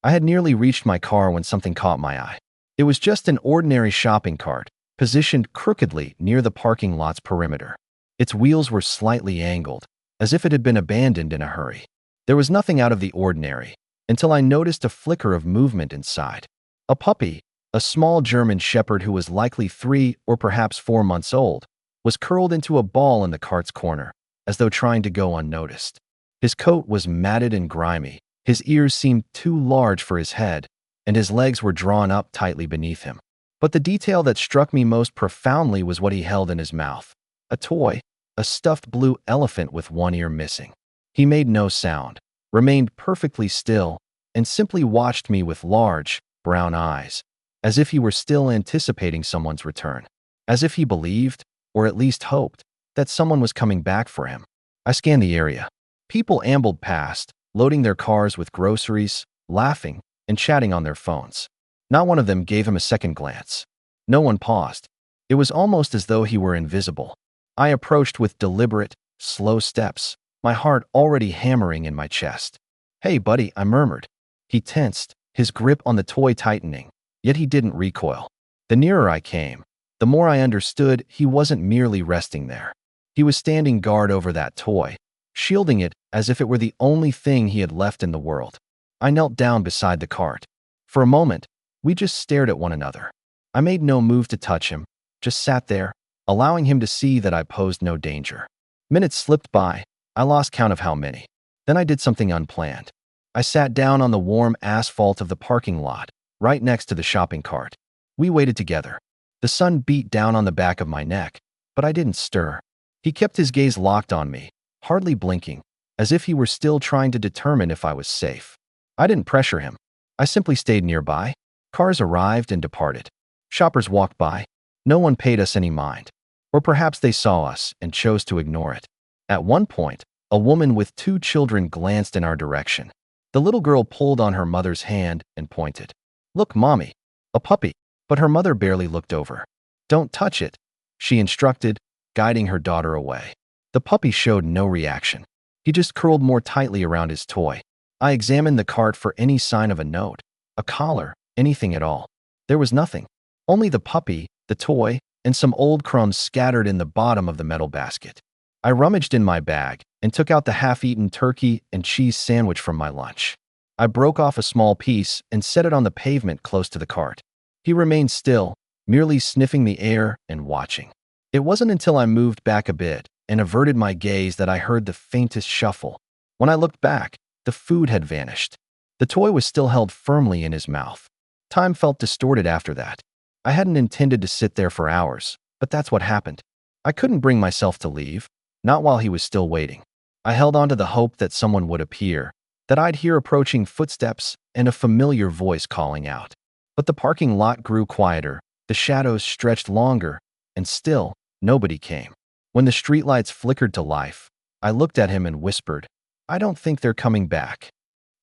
I had nearly reached my car when something caught my eye. It was just an ordinary shopping cart, positioned crookedly near the parking lot's perimeter. Its wheels were slightly angled, as if it had been abandoned in a hurry. There was nothing out of the ordinary, until I noticed a flicker of movement inside. A puppy, a small German shepherd who was likely 3 or perhaps 4 months old, was curled into a ball in the cart's corner, as though trying to go unnoticed. His coat was matted and grimy, his ears seemed too large for his head, and his legs were drawn up tightly beneath him. But the detail that struck me most profoundly was what he held in his mouth. A toy, a stuffed blue elephant with one ear missing. He made no sound, remained perfectly still, and simply watched me with large, brown eyes, as if he were still anticipating someone's return. As if he believed, or at least hoped, that someone was coming back for him. I scanned the area. People ambled past, loading their cars with groceries, laughing, and chatting on their phones. Not one of them gave him a second glance. No one paused. It was almost as though he were invisible. I approached with deliberate, slow steps, my heart already hammering in my chest. "Hey, buddy," I murmured. He tensed, his grip on the toy tightening, yet he didn't recoil. The nearer I came, the more I understood he wasn't merely resting there. He was standing guard over that toy, shielding it as if it were the only thing he had left in the world. I knelt down beside the cart. For a moment, we just stared at one another. I made no move to touch him, just sat there, allowing him to see that I posed no danger. Minutes slipped by. I lost count of how many. Then I did something unplanned. I sat down on the warm asphalt of the parking lot, right next to the shopping cart. We waited together. The sun beat down on the back of my neck, but I didn't stir. He kept his gaze locked on me, hardly blinking, as if he were still trying to determine if I was safe. I didn't pressure him. I simply stayed nearby. Cars arrived and departed. Shoppers walked by. No one paid us any mind. Or perhaps they saw us and chose to ignore it. At one point, a woman with 2 children glanced in our direction. The little girl pulled on her mother's hand and pointed. "Look, Mommy, a puppy." But her mother barely looked over. "Don't touch it," she instructed, guiding her daughter away. The puppy showed no reaction. He just curled more tightly around his toy. I examined the cart for any sign of a note, a collar, anything at all. There was nothing. Only the puppy, the toy, and some old crumbs scattered in the bottom of the metal basket. I rummaged in my bag and took out the half-eaten turkey and cheese sandwich from my lunch. I broke off a small piece and set it on the pavement close to the cart. He remained still, merely sniffing the air and watching. It wasn't until I moved back a bit and averted my gaze that I heard the faintest shuffle. When I looked back, the food had vanished. The toy was still held firmly in his mouth. Time felt distorted after that. I hadn't intended to sit there for hours, but that's what happened. I couldn't bring myself to leave, not while he was still waiting. I held on to the hope that someone would appear, that I'd hear approaching footsteps and a familiar voice calling out. But the parking lot grew quieter, the shadows stretched longer, and still, nobody came. When the streetlights flickered to life, I looked at him and whispered, "I don't think they're coming back."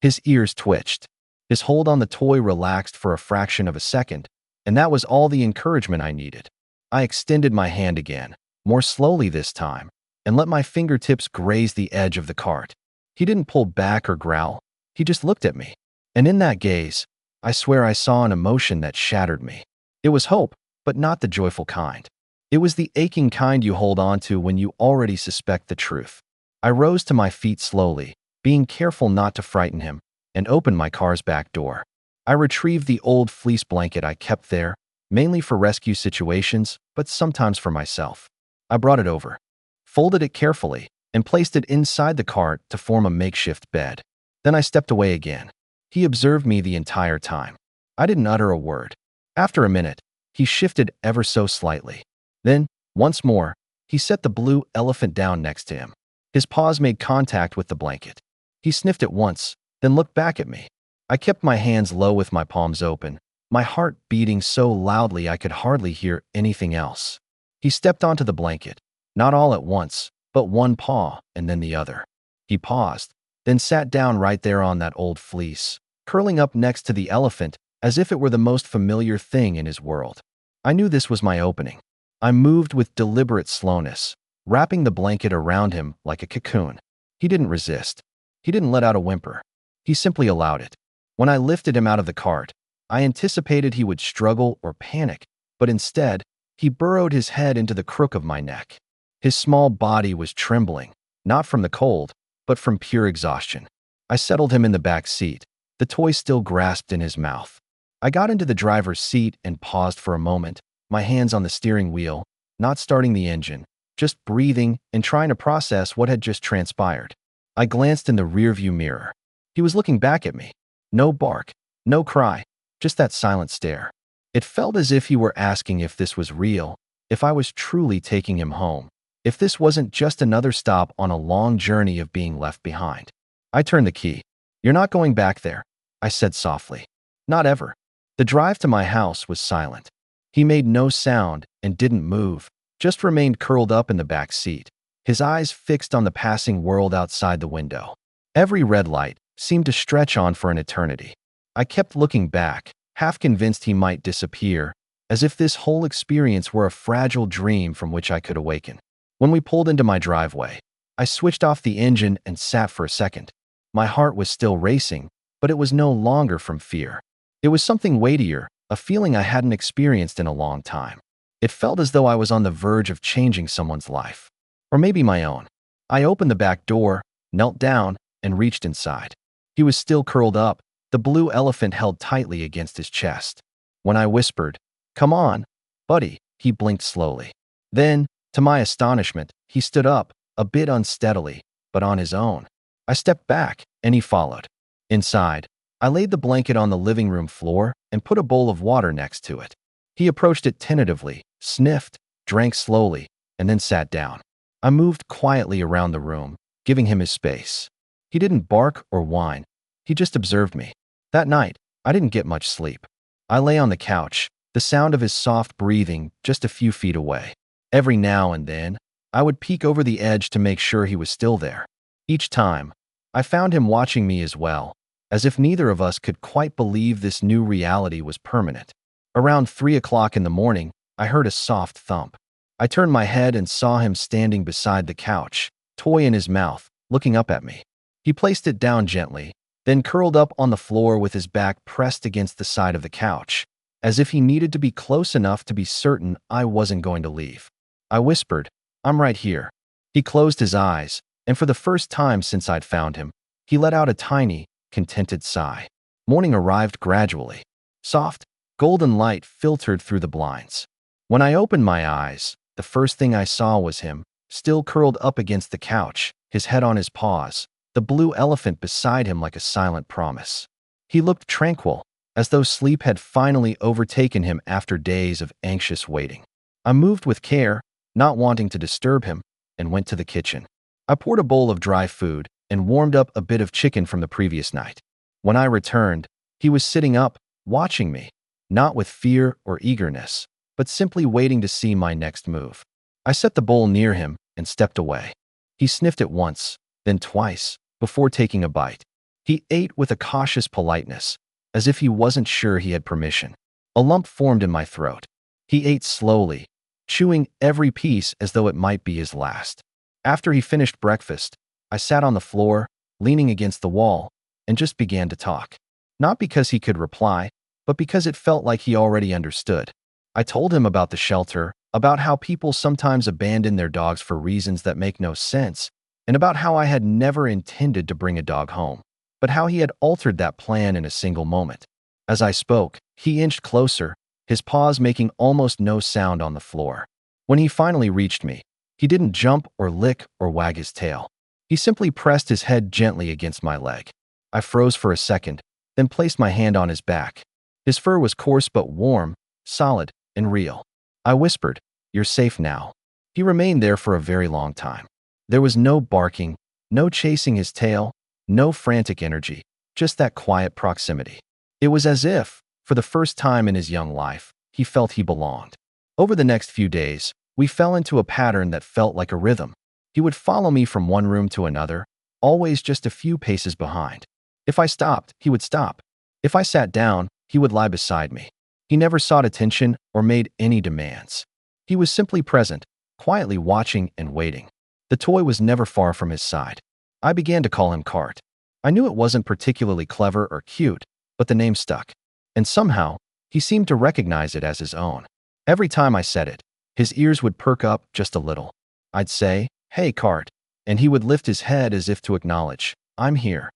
His ears twitched. His hold on the toy relaxed for a fraction of a second, and that was all the encouragement I needed. I extended my hand again, more slowly this time, and let my fingertips graze the edge of the cart. He didn't pull back or growl. He just looked at me. And in that gaze, I swear I saw an emotion that shattered me. It was hope, but not the joyful kind. It was the aching kind you hold on to when you already suspect the truth. I rose to my feet slowly, being careful not to frighten him, and opened my car's back door. I retrieved the old fleece blanket I kept there, mainly for rescue situations, but sometimes for myself. I brought it over, folded it carefully, and placed it inside the cart to form a makeshift bed. Then I stepped away again. He observed me the entire time. I didn't utter a word. After a minute, he shifted ever so slightly. Then, once more, he set the blue elephant down next to him. His paws made contact with the blanket. He sniffed it once, then looked back at me. I kept my hands low with my palms open, my heart beating so loudly I could hardly hear anything else. He stepped onto the blanket, not all at once, but one paw and then the other. He paused, then sat down right there on that old fleece, curling up next to the elephant as if it were the most familiar thing in his world. I knew this was my opening. I moved with deliberate slowness, wrapping the blanket around him like a cocoon. He didn't resist. He didn't let out a whimper. He simply allowed it. When I lifted him out of the cart, I anticipated he would struggle or panic, but instead, he burrowed his head into the crook of my neck. His small body was trembling, not from the cold, but from pure exhaustion. I settled him in the back seat, the toy still grasped in his mouth. I got into the driver's seat and paused for a moment, my hands on the steering wheel, not starting the engine, just breathing and trying to process what had just transpired. I glanced in the rearview mirror. He was looking back at me. No bark, no cry, just that silent stare. It felt as if he were asking if this was real, if I was truly taking him home, if this wasn't just another stop on a long journey of being left behind. I turned the key. "You're not going back there," I said softly. "Not ever." The drive to my house was silent. He made no sound and didn't move, just remained curled up in the back seat, his eyes fixed on the passing world outside the window. Every red light seemed to stretch on for an eternity. I kept looking back, half convinced he might disappear, as if this whole experience were a fragile dream from which I could awaken. When we pulled into my driveway, I switched off the engine and sat for a second. My heart was still racing, but it was no longer from fear. It was something weightier, a feeling I hadn't experienced in a long time. It felt as though I was on the verge of changing someone's life. Or maybe my own. I opened the back door, knelt down, and reached inside. He was still curled up, the blue elephant held tightly against his chest. When I whispered, "Come on, buddy," he blinked slowly. Then, to my astonishment, he stood up, a bit unsteadily, but on his own. I stepped back, and he followed. Inside, I laid the blanket on the living room floor and put a bowl of water next to it. He approached it tentatively, sniffed, drank slowly, and then sat down. I moved quietly around the room, giving him his space. He didn't bark or whine. He just observed me. That night, I didn't get much sleep. I lay on the couch, the sound of his soft breathing just a few feet away. Every now and then, I would peek over the edge to make sure he was still there. Each time, I found him watching me as well, as if neither of us could quite believe this new reality was permanent. Around 3 o'clock in the morning, I heard a soft thump. I turned my head and saw him standing beside the couch, toy in his mouth, looking up at me. He placed it down gently, then curled up on the floor with his back pressed against the side of the couch, as if he needed to be close enough to be certain I wasn't going to leave. I whispered, "I'm right here." He closed his eyes, and for the first time since I'd found him, he let out a tiny, contented sigh. Morning arrived gradually. Soft, golden light filtered through the blinds. When I opened my eyes, the first thing I saw was him, still curled up against the couch, his head on his paws, the blue elephant beside him like a silent promise. He looked tranquil, as though sleep had finally overtaken him after days of anxious waiting. I moved with care, not wanting to disturb him, and went to the kitchen. I poured a bowl of dry food and warmed up a bit of chicken from the previous night. When I returned, he was sitting up, watching me, not with fear or eagerness, but simply waiting to see my next move. I set the bowl near him and stepped away. He sniffed it once, then twice, before taking a bite. He ate with a cautious politeness, as if he wasn't sure he had permission. A lump formed in my throat. He ate slowly, chewing every piece as though it might be his last. After he finished breakfast, I sat on the floor, leaning against the wall, and just began to talk. Not because he could reply, but because it felt like he already understood. I told him about the shelter, about how people sometimes abandon their dogs for reasons that make no sense, and about how I had never intended to bring a dog home, but how he had altered that plan in a single moment. As I spoke, he inched closer, his paws making almost no sound on the floor. When he finally reached me, he didn't jump or lick or wag his tail. He simply pressed his head gently against my leg. I froze for a second, then placed my hand on his back. His fur was coarse but warm, solid, and real. I whispered, "You're safe now." He remained there for a very long time. There was no barking, no chasing his tail, no frantic energy, just that quiet proximity. It was as if, for the first time in his young life, he felt he belonged. Over the next few days, we fell into a pattern that felt like a rhythm. He would follow me from one room to another, always just a few paces behind. If I stopped, he would stop. If I sat down, he would lie beside me. He never sought attention or made any demands. He was simply present, quietly watching and waiting. The toy was never far from his side. I began to call him Cart. I knew it wasn't particularly clever or cute, but the name stuck. And somehow, he seemed to recognize it as his own. Every time I said it, his ears would perk up just a little. I'd say, "Hey, Cart," and he would lift his head as if to acknowledge, "I'm here."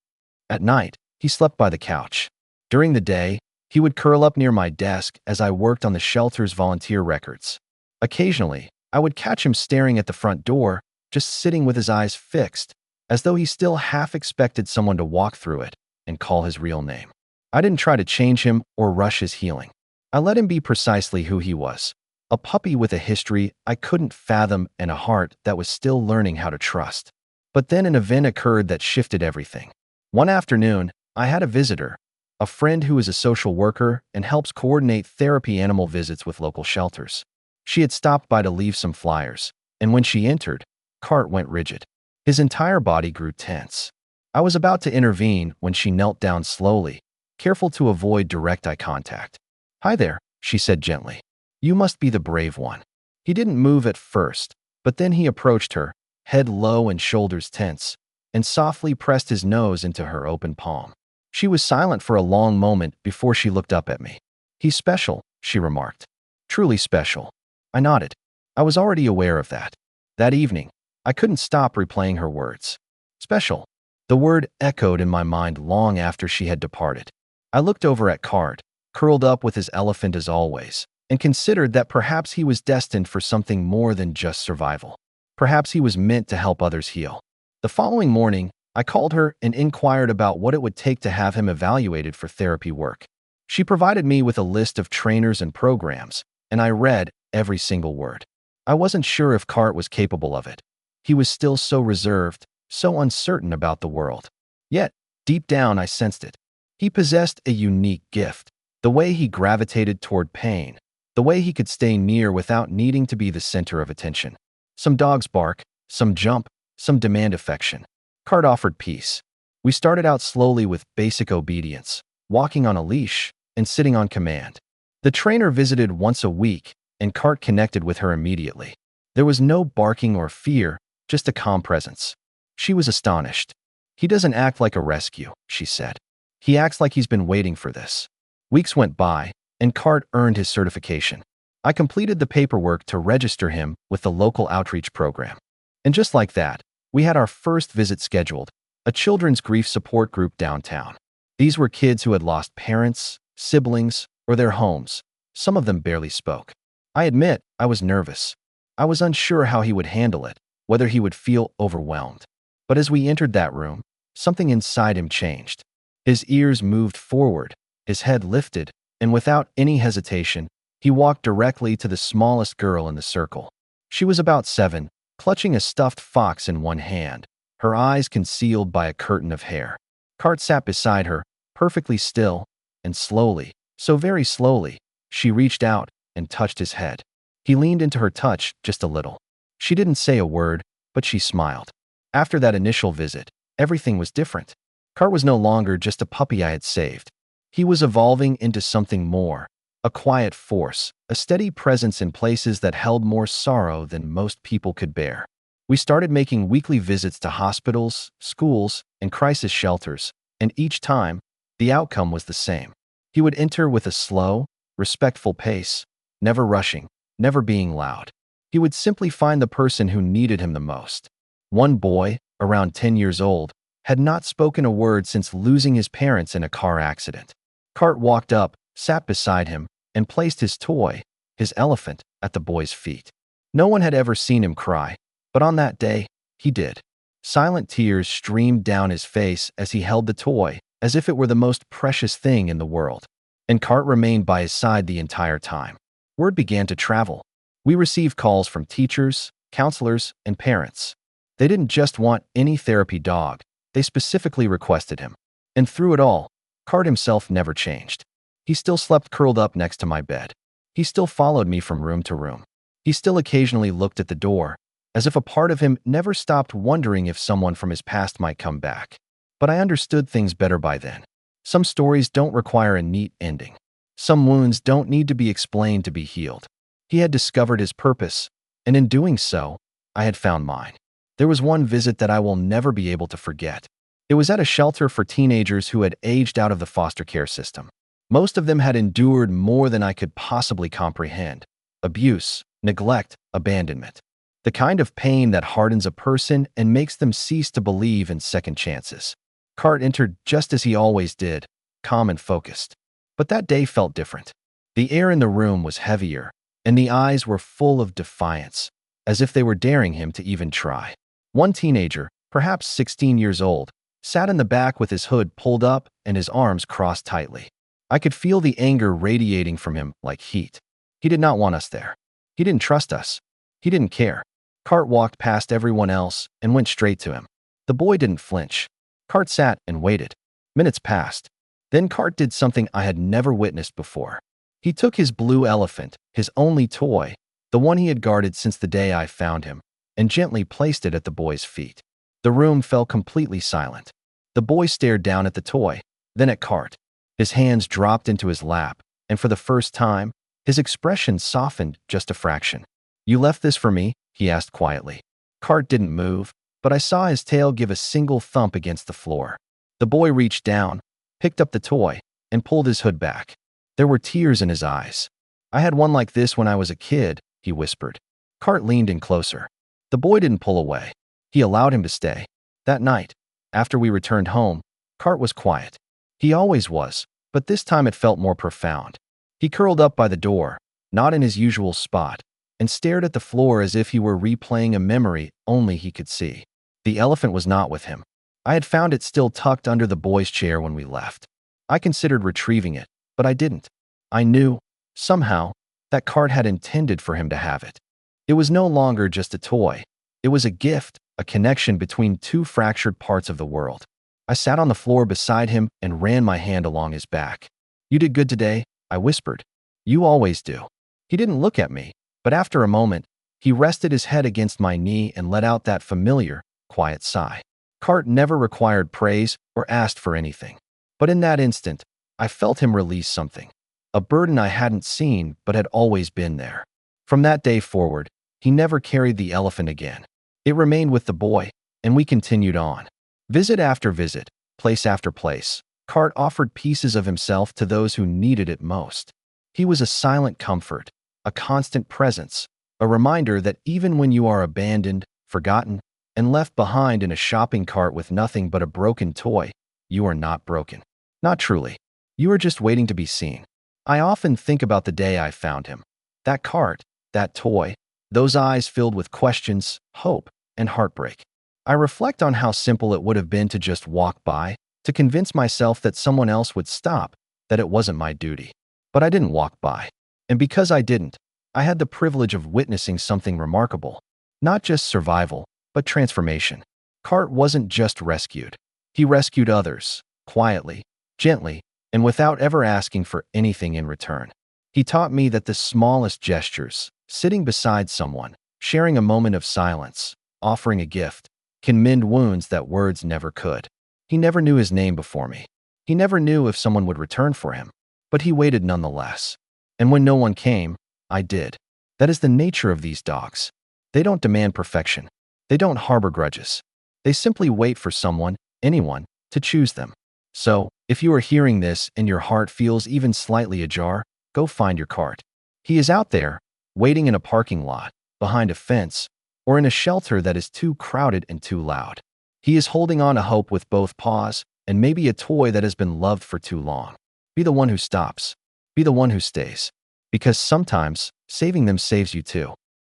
At night, he slept by the couch. During the day, he would curl up near my desk as I worked on the shelter's volunteer records. Occasionally, I would catch him staring at the front door, just sitting with his eyes fixed, as though he still half expected someone to walk through it and call his real name. I didn't try to change him or rush his healing. I let him be precisely who he was, a puppy with a history I couldn't fathom and a heart that was still learning how to trust. But then an event occurred that shifted everything. One afternoon, I had a visitor, a friend who is a social worker and helps coordinate therapy animal visits with local shelters. She had stopped by to leave some flyers, and when she entered, Cart went rigid. His entire body grew tense. I was about to intervene when she knelt down slowly, careful to avoid direct eye contact. "Hi there," she said gently. "You must be the brave one." He didn't move at first, but then he approached her, head low and shoulders tense, and softly pressed his nose into her open palm. She was silent for a long moment before she looked up at me. "He's special," she remarked. "Truly special." I nodded. I was already aware of that. That evening, I couldn't stop replaying her words. Special. The word echoed in my mind long after she had departed. I looked over at Cart, curled up with his elephant as always, and considered that perhaps he was destined for something more than just survival. Perhaps he was meant to help others heal. The following morning, I called her and inquired about what it would take to have him evaluated for therapy work. She provided me with a list of trainers and programs, and I read every single word. I wasn't sure if Cart was capable of it. He was still so reserved, so uncertain about the world. Yet, deep down I sensed it. He possessed a unique gift, the way he gravitated toward pain, the way he could stay near without needing to be the center of attention. Some dogs bark, some jump, some demand affection. Cart offered peace. We started out slowly with basic obedience, walking on a leash and sitting on command. The trainer visited once a week, and Cart connected with her immediately. There was no barking or fear, just a calm presence. She was astonished. "He doesn't act like a rescue," she said. "He acts like he's been waiting for this." Weeks went by, and Cart earned his certification. I completed the paperwork to register him with the local outreach program. And just like that, we had our first visit scheduled, a children's grief support group downtown. These were kids who had lost parents, siblings, or their homes. Some of them barely spoke. I admit, I was nervous. I was unsure how he would handle it, whether he would feel overwhelmed. But as we entered that room, something inside him changed. His ears moved forward, his head lifted, and without any hesitation, he walked directly to the smallest girl in the circle. She was about 7, clutching a stuffed fox in one hand, her eyes concealed by a curtain of hair. Cart sat beside her, perfectly still, and slowly, so very slowly, she reached out and touched his head. He leaned into her touch just a little. She didn't say a word, but she smiled. After that initial visit, everything was different. Cart was no longer just a puppy I had saved. He was evolving into something more, a quiet force, a steady presence in places that held more sorrow than most people could bear. We started making weekly visits to hospitals, schools, and crisis shelters, and each time, the outcome was the same. He would enter with a slow, respectful pace, never rushing, never being loud. He would simply find the person who needed him the most. One boy, around 10 years old, had not spoken a word since losing his parents in a car accident. Cart walked up, sat beside him, and placed his toy, his elephant, at the boy's feet. No one had ever seen him cry, but on that day, he did. Silent tears streamed down his face as he held the toy, as if it were the most precious thing in the world. And Cart remained by his side the entire time. Word began to travel. We received calls from teachers, counselors, and parents. They didn't just want any therapy dog, they specifically requested him. And through it all, Cart himself never changed. He still slept curled up next to my bed. He still followed me from room to room. He still occasionally looked at the door, as if a part of him never stopped wondering if someone from his past might come back. But I understood things better by then. Some stories don't require a neat ending. Some wounds don't need to be explained to be healed. He had discovered his purpose, and in doing so, I had found mine. There was one visit that I will never be able to forget. It was at a shelter for teenagers who had aged out of the foster care system. Most of them had endured more than I could possibly comprehend: abuse, neglect, abandonment. The kind of pain that hardens a person and makes them cease to believe in second chances. Cart entered just as he always did, calm and focused. But that day felt different. The air in the room was heavier, and the eyes were full of defiance, as if they were daring him to even try. One teenager, perhaps 16 years old, sat in the back with his hood pulled up and his arms crossed tightly. I could feel the anger radiating from him like heat. He did not want us there. He didn't trust us. He didn't care. Cart walked past everyone else and went straight to him. The boy didn't flinch. Cart sat and waited. Minutes passed. Then Cart did something I had never witnessed before. He took his blue elephant, his only toy, the one he had guarded since the day I found him, and gently placed it at the boy's feet. The room fell completely silent. The boy stared down at the toy, then at Cart. His hands dropped into his lap, and for the first time, his expression softened just a fraction. "You left this for me?" he asked quietly. Cart didn't move, but I saw his tail give a single thump against the floor. The boy reached down, picked up the toy, and pulled his hood back. There were tears in his eyes. "I had one like this when I was a kid," he whispered. Cart leaned in closer. The boy didn't pull away. He allowed him to stay. That night, after we returned home, Cart was quiet. He always was, but this time it felt more profound. He curled up by the door, not in his usual spot, and stared at the floor as if he were replaying a memory only he could see. The elephant was not with him. I had found it still tucked under the boy's chair when we left. I considered retrieving it, but I didn't. I knew, somehow, that Cart had intended for him to have it. It was no longer just a toy. It was a gift, a connection between two fractured parts of the world. I sat on the floor beside him and ran my hand along his back. "You did good today," I whispered. "You always do." He didn't look at me, but after a moment, he rested his head against my knee and let out that familiar, quiet sigh. Cart never required praise or asked for anything. But in that instant, I felt him release something. A burden I hadn't seen but had always been there. From that day forward, he never carried the elephant again. It remained with the boy, and we continued on. Visit after visit, place after place, Cart offered pieces of himself to those who needed it most. He was a silent comfort, a constant presence, a reminder that even when you are abandoned, forgotten, and left behind in a shopping cart with nothing but a broken toy, you are not broken. Not truly. You are just waiting to be seen. I often think about the day I found him. That cart, that toy, those eyes filled with questions, hope, and heartbreak. I reflect on how simple it would have been to just walk by, to convince myself that someone else would stop, that it wasn't my duty. But I didn't walk by. And because I didn't, I had the privilege of witnessing something remarkable. Not just survival, but transformation. Cart wasn't just rescued. He rescued others, quietly, gently, and without ever asking for anything in return. He taught me that the smallest gestures, sitting beside someone, sharing a moment of silence, offering a gift, can mend wounds that words never could. He never knew his name before me. He never knew if someone would return for him, but he waited nonetheless. And when no one came, I did. That is the nature of these dogs. They don't demand perfection. They don't harbor grudges. They simply wait for someone, anyone, to choose them. So, if you are hearing this and your heart feels even slightly ajar, go find your Cart. He is out there, waiting in a parking lot, behind a fence, or in a shelter that is too crowded and too loud. He is holding on to hope with both paws, and maybe a toy that has been loved for too long. Be the one who stops. Be the one who stays. Because sometimes, saving them saves you too.